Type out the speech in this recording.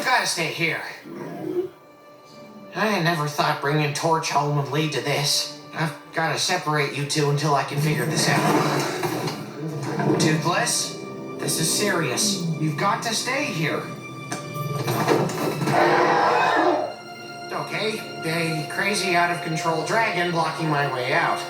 gotta stay here. I never thought bringing Torch home would lead to this. I've gotta separate you two until I can figure this out. Toothless, this is serious. You've got to stay here. Okay, a crazy out-of-control dragon blocking my way out.